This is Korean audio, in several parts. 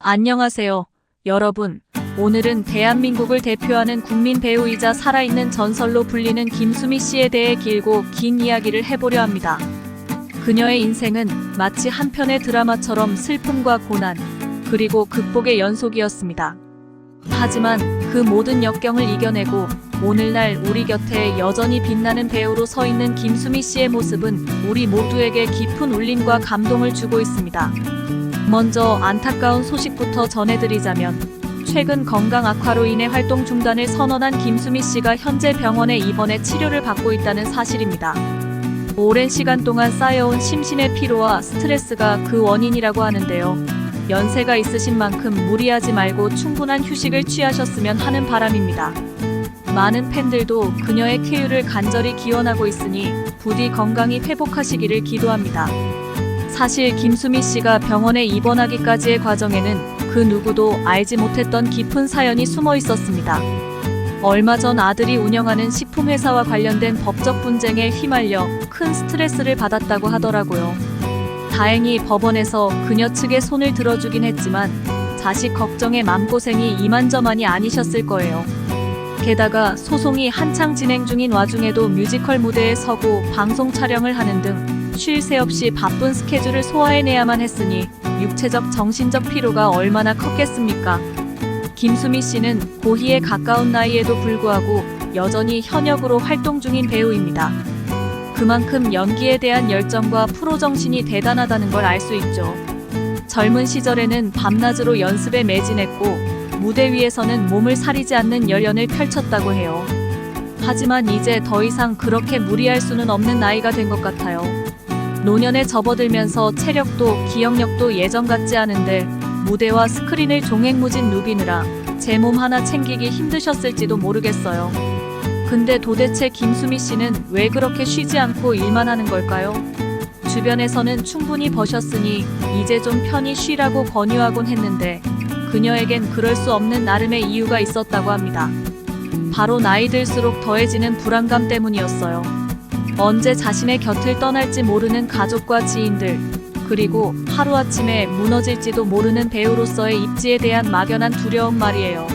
안녕하세요, 여러분. 오늘은 대한민국을 대표하는 국민 배우이자 살아있는 전설로 불리는 김수미 씨에 대해 길고 긴 이야기를 해보려 합니다. 그녀의 인생은 마치 한 편의 드라마처럼 슬픔과 고난, 그리고 극복의 연속이었습니다. 하지만 그 모든 역경을 이겨내고 오늘날 우리 곁에 여전히 빛나는 배우로 서 있는 김수미 씨의 모습은 우리 모두에게 깊은 울림과 감동을 주고 있습니다. 먼저 안타까운 소식부터 전해드리자면 최근 건강 악화로 인해 활동 중단을 선언한 김수미 씨가 현재 병원에 입원해 치료를 받고 있다는 사실입니다. 오랜 시간 동안 쌓여온 심신의 피로와 스트레스가 그 원인이라고 하는데요. 연세가 있으신 만큼 무리하지 말고 충분한 휴식을 취하셨으면 하는 바람입니다. 많은 팬들도 그녀의 쾌유를 간절히 기원하고 있으니 부디 건강히 회복하시기를 기도합니다. 사실 김수미 씨가 병원에 입원하기까지의 과정에는 그 누구도 알지 못했던 깊은 사연이 숨어 있었습니다. 얼마 전 아들이 운영하는 식품회사와 관련된 법적 분쟁에 휘말려 큰 스트레스를 받았다고 하더라고요. 다행히 법원에서 그녀 측의 손을 들어주긴 했지만 자식 걱정에 맘고생이 이만저만이 아니셨을 거예요. 게다가 소송이 한창 진행 중인 와중에도 뮤지컬 무대에 서고 방송 촬영을 하는 등 쉴 새 없이 바쁜 스케줄을 소화해내야만 했으니 육체적 정신적 피로가 얼마나 컸겠습니까? 김수미 씨는 고희에 가까운 나이에도 불구하고 여전히 현역으로 활동 중인 배우입니다. 그만큼 연기에 대한 열정과 프로 정신이 대단하다는 걸 알 수 있죠. 젊은 시절에는 밤낮으로 연습에 매진했고 무대 위에서는 몸을 사리지 않는 열연을 펼쳤다고 해요. 하지만 이제 더 이상 그렇게 무리할 수는 없는 나이가 된 것 같아요. 노년에 접어들면서 체력도 기억력도 예전 같지 않은데 무대와 스크린을 종횡무진 누비느라 제 몸 하나 챙기기 힘드셨을지도 모르겠어요. 근데 도대체 김수미 씨는 왜 그렇게 쉬지 않고 일만 하는 걸까요? 주변에서는 충분히 버셨으니 이제 좀 편히 쉬라고 권유하곤 했는데 그녀에겐 그럴 수 없는 나름의 이유가 있었다고 합니다. 바로 나이 들수록 더해지는 불안감 때문이었어요. 언제 자신의 곁을 떠날지 모르는 가족과 지인들, 그리고 하루아침에 무너질지도 모르는 배우로서의 입지에 대한 막연한 두려움 말이에요.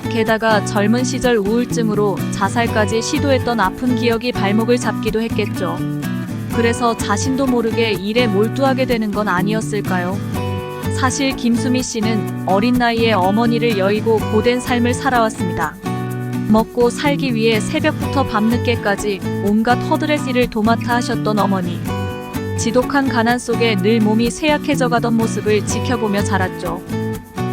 게다가 젊은 시절 우울증으로 자살까지 시도했던 아픈 기억이 발목을 잡기도 했겠죠. 그래서 자신도 모르게 일에 몰두하게 되는 건 아니었을까요? 사실 김수미 씨는 어린 나이에 어머니를 여의고 고된 삶을 살아왔습니다. 먹고 살기 위해 새벽부터 밤늦게까지 온갖 허드렛 일을 도맡아 하셨던 어머니. 지독한 가난 속에 늘 몸이 쇠약해져 가던 모습을 지켜보며 자랐죠.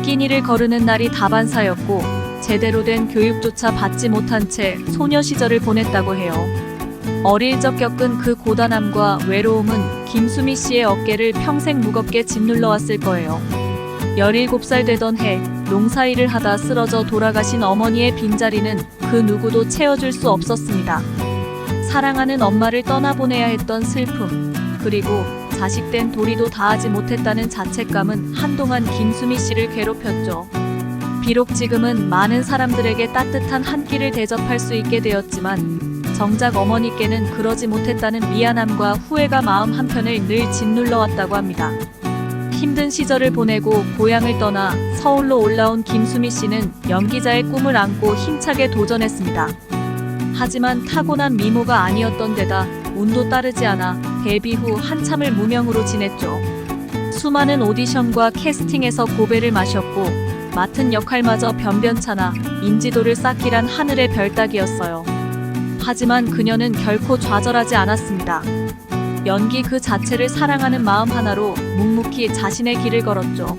끼니를 거르는 날이 다반사였고 제대로 된 교육조차 받지 못한 채 소녀 시절을 보냈다고 해요. 어릴 적 겪은 그 고단함과 외로움은 김수미 씨의 어깨를 평생 무겁게 짓눌러 왔을 거예요. 17살 되던 해 농사일을 하다 쓰러져 돌아가신 어머니의 빈자리는 그 누구도 채워줄 수 없었습니다. 사랑하는 엄마를 떠나보내야 했던 슬픔, 그리고 자식된 도리도 다하지 못했다는 자책감은 한동안 김수미 씨를 괴롭혔죠. 비록 지금은 많은 사람들에게 따뜻한 한 끼를 대접할 수 있게 되었지만 정작 어머니께는 그러지 못했다는 미안함과 후회가 마음 한편을 늘 짓눌러 왔다고 합니다. 힘든 시절을 보내고 고향을 떠나 서울로 올라온 김수미 씨는 연기자의 꿈을 안고 힘차게 도전했습니다. 하지만 타고난 미모가 아니었던 데다 운도 따르지 않아 데뷔 후 한참을 무명으로 지냈죠. 수많은 오디션과 캐스팅에서 고배를 마셨고 맡은 역할마저 변변찮아 인지도를 쌓기란 하늘의 별 따기였어요. 하지만 그녀는 결코 좌절하지 않았습니다. 연기 그 자체를 사랑하는 마음 하나로 묵묵히 자신의 길을 걸었죠.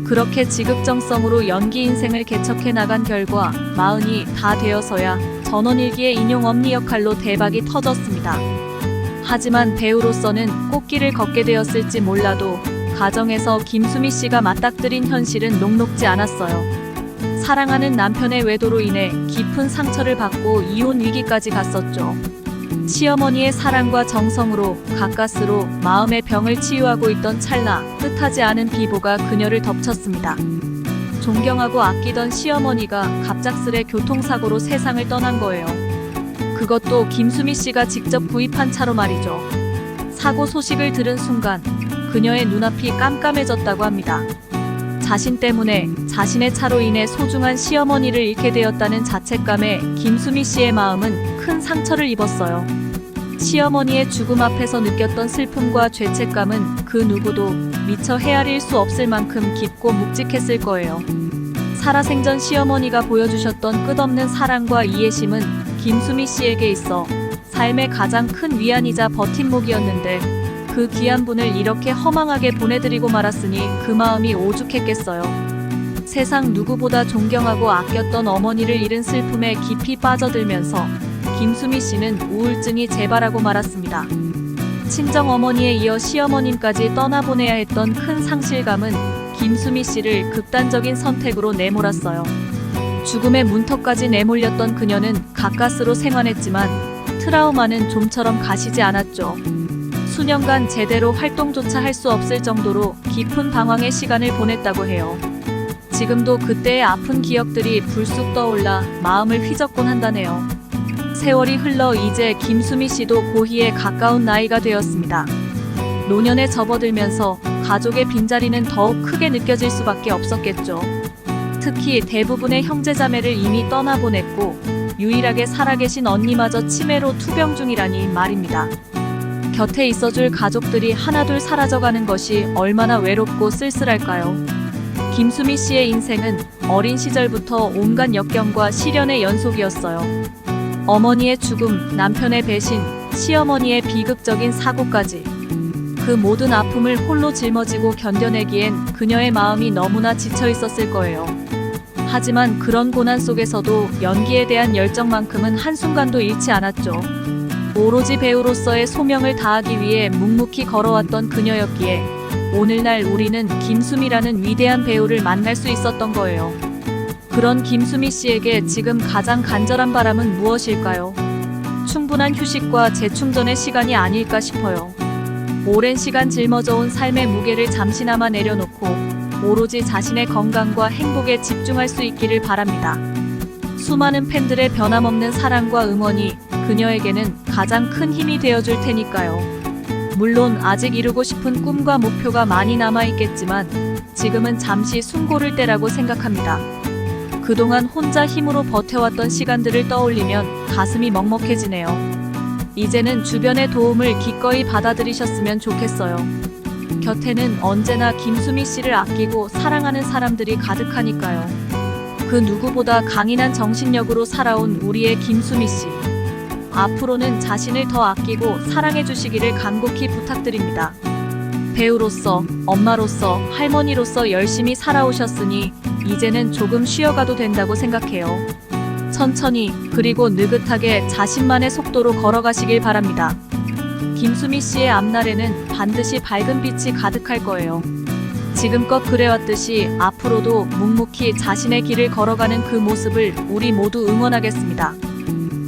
그렇게 지극정성으로 연기 인생을 개척해 나간 결과 40이 다 되어서야 전원일기의 인용 엄니 역할로 대박이 터졌습니다. 하지만 배우로서는 꽃길을 걷게 되었을지 몰라도 가정에서 김수미 씨가 맞닥뜨린 현실은 녹록지 않았어요. 사랑하는 남편의 외도로 인해 깊은 상처를 받고 이혼 위기까지 갔었죠. 시어머니의 사랑과 정성으로 가까스로 마음의 병을 치유하고 있던 찰나 뜻하지 않은 비보가 그녀를 덮쳤습니다. 존경하고 아끼던 시어머니가 갑작스레 교통사고로 세상을 떠난 거예요. 그것도 김수미 씨가 직접 구입한 차로 말이죠. 사고 소식을 들은 순간 그녀의 눈앞이 깜깜해졌다고 합니다. 자신 때문에 자신의 차로 인해 소중한 시어머니를 잃게 되었다는 자책감에 김수미 씨의 마음은 큰 상처를 입었어요. 시어머니의 죽음 앞에서 느꼈던 슬픔과 죄책감은 그 누구도 미처 헤아릴 수 없을 만큼 깊고 묵직했을 거예요. 살아생전 시어머니가 보여주셨던 끝없는 사랑과 이해심은 김수미 씨에게 있어 삶의 가장 큰 위안이자 버팀목이었는데 그 귀한 분을 이렇게 허망하게 보내드리고 말았으니 그 마음이 오죽했겠어요. 세상 누구보다 존경하고 아꼈던 어머니를 잃은 슬픔에 깊이 빠져들면서 김수미 씨는 우울증이 재발하고 말았습니다. 친정 어머니에 이어 시어머님까지 떠나보내야 했던 큰 상실감은 김수미 씨를 극단적인 선택으로 내몰았어요. 죽음의 문턱까지 내몰렸던 그녀는 가까스로 생활했지만 트라우마는 좀처럼 가시지 않았죠. 수년간 제대로 활동조차 할 수 없을 정도로 깊은 방황의 시간을 보냈다고 해요. 지금도 그때의 아픈 기억들이 불쑥 떠올라 마음을 휘젓곤 한다네요. 세월이 흘러 이제 김수미 씨도 고희에 가까운 나이가 되었습니다. 노년에 접어들면서 가족의 빈자리는 더욱 크게 느껴질 수밖에 없었겠죠. 특히 대부분의 형제자매를 이미 떠나보냈고 유일하게 살아계신 언니마저 치매로 투병 중이라니 말입니다. 곁에 있어줄 가족들이 하나둘 사라져가는 것이 얼마나 외롭고 쓸쓸할까요? 김수미 씨의 인생은 어린 시절부터 온갖 역경과 시련의 연속이었어요. 어머니의 죽음, 남편의 배신, 시어머니의 비극적인 사고까지 그 모든 아픔을 홀로 짊어지고 견뎌내기엔 그녀의 마음이 너무나 지쳐 있었을 거예요. 하지만 그런 고난 속에서도 연기에 대한 열정만큼은 한순간도 잃지 않았죠. 오로지 배우로서의 소명을 다하기 위해 묵묵히 걸어왔던 그녀였기에 오늘날 우리는 김수미라는 위대한 배우를 만날 수 있었던 거예요. 그런 김수미 씨에게 지금 가장 간절한 바람은 무엇일까요? 충분한 휴식과 재충전의 시간이 아닐까 싶어요. 오랜 시간 짊어져온 삶의 무게를 잠시나마 내려놓고 오로지 자신의 건강과 행복에 집중할 수 있기를 바랍니다. 수많은 팬들의 변함없는 사랑과 응원이 그녀에게는 가장 큰 힘이 되어줄 테니까요. 물론 아직 이루고 싶은 꿈과 목표가 많이 남아있겠지만 지금은 잠시 숨 고를 때라고 생각합니다. 그동안 혼자 힘으로 버텨왔던 시간들을 떠올리면 가슴이 먹먹해지네요. 이제는 주변의 도움을 기꺼이 받아들이셨으면 좋겠어요. 곁에는 언제나 김수미 씨를 아끼고 사랑하는 사람들이 가득하니까요. 그 누구보다 강인한 정신력으로 살아온 우리의 김수미 씨. 앞으로는 자신을 더 아끼고 사랑해 주시기를 간곡히 부탁드립니다. 배우로서, 엄마로서, 할머니로서 열심히 살아오셨으니 이제는 조금 쉬어가도 된다고 생각해요. 천천히 그리고 느긋하게 자신만의 속도로 걸어가시길 바랍니다. 김수미 씨의 앞날에는 반드시 밝은 빛이 가득할 거예요. 지금껏 그래왔듯이 앞으로도 묵묵히 자신의 길을 걸어가는 그 모습을 우리 모두 응원하겠습니다.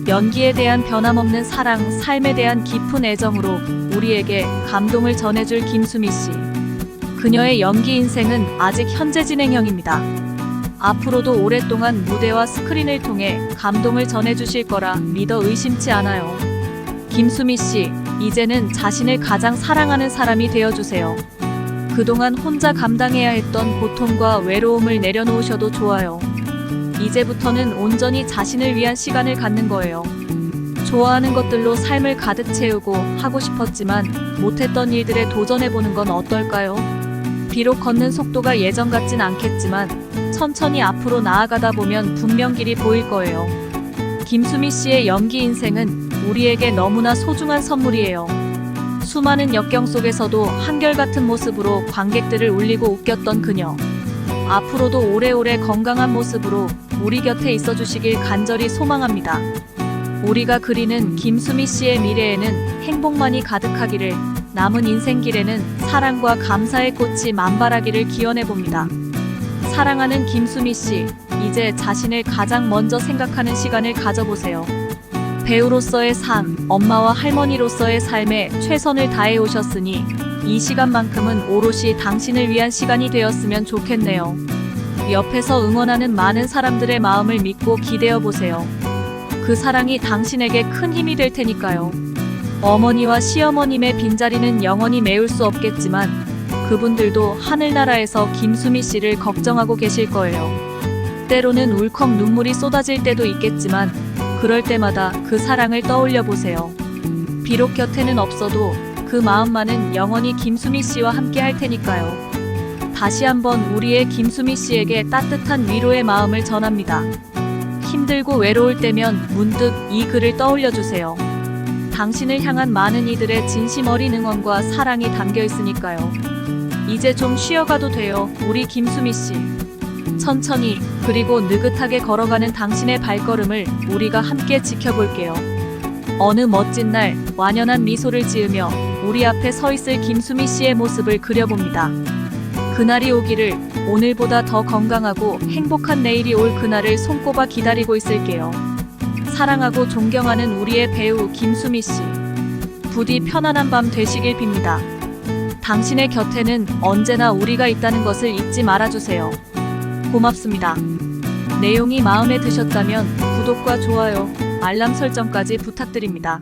연기에 대한 변함없는 사랑, 삶에 대한 깊은 애정으로 우리에게 감동을 전해줄 김수미 씨. 그녀의 연기 인생은 아직 현재 진행형입니다. 앞으로도 오랫동안 무대와 스크린을 통해 감동을 전해주실 거라 믿어 의심치 않아요. 김수미 씨, 이제는 자신을 가장 사랑하는 사람이 되어주세요. 그동안 혼자 감당해야 했던 고통과 외로움을 내려놓으셔도 좋아요. 이제부터는 온전히 자신을 위한 시간을 갖는 거예요. 좋아하는 것들로 삶을 가득 채우고 하고 싶었지만 못했던 일들에 도전해보는 건 어떨까요? 비록 걷는 속도가 예전 같진 않겠지만 천천히 앞으로 나아가다 보면 분명 길이 보일 거예요. 김수미 씨의 연기 인생은 우리에게 너무나 소중한 선물이에요. 수많은 역경 속에서도 한결같은 모습으로 관객들을 울리고 웃겼던 그녀. 앞으로도 오래오래 건강한 모습으로 우리 곁에 있어 주시길 간절히 소망합니다. 우리가 그리는 김수미 씨의 미래에는 행복만이 가득하기를, 남은 인생길에는 사랑과 감사의 꽃이 만발하기를 기원해봅니다. 사랑하는 김수미 씨, 이제 자신을 가장 먼저 생각하는 시간을 가져보세요. 배우로서의 삶, 엄마와 할머니로서의 삶에 최선을 다해 오셨으니 이 시간만큼은 오롯이 당신을 위한 시간이 되었으면 좋겠네요. 옆에서 응원하는 많은 사람들의 마음을 믿고 기대어 보세요. 그 사랑이 당신에게 큰 힘이 될 테니까요. 어머니와 시어머님의 빈자리는 영원히 메울 수 없겠지만 그분들도 하늘나라에서 김수미 씨를 걱정하고 계실 거예요. 때로는 울컥 눈물이 쏟아질 때도 있겠지만 그럴 때마다 그 사랑을 떠올려 보세요. 비록 곁에는 없어도 그 마음만은 영원히 김수미 씨와 함께 할 테니까요. 다시 한번 우리의 김수미 씨에게 따뜻한 위로의 마음을 전합니다. 힘들고 외로울 때면 문득 이 글을 떠올려 주세요. 당신을 향한 많은 이들의 진심 어린 응원과 사랑이 담겨 있으니까요. 이제 좀 쉬어가도 돼요, 우리 김수미 씨. 천천히 그리고 느긋하게 걸어가는 당신의 발걸음을 우리가 함께 지켜볼게요. 어느 멋진 날 완연한 미소를 지으며 우리 앞에 서 있을 김수미 씨의 모습을 그려봅니다. 그날이 오기를, 오늘보다 더 건강하고 행복한 내일이 올 그날을 손꼽아 기다리고 있을게요. 사랑하고 존경하는 우리의 배우 김수미 씨. 부디 편안한 밤 되시길 빕니다. 당신의 곁에는 언제나 우리가 있다는 것을 잊지 말아주세요. 고맙습니다. 내용이 마음에 드셨다면 구독과 좋아요, 알람 설정까지 부탁드립니다.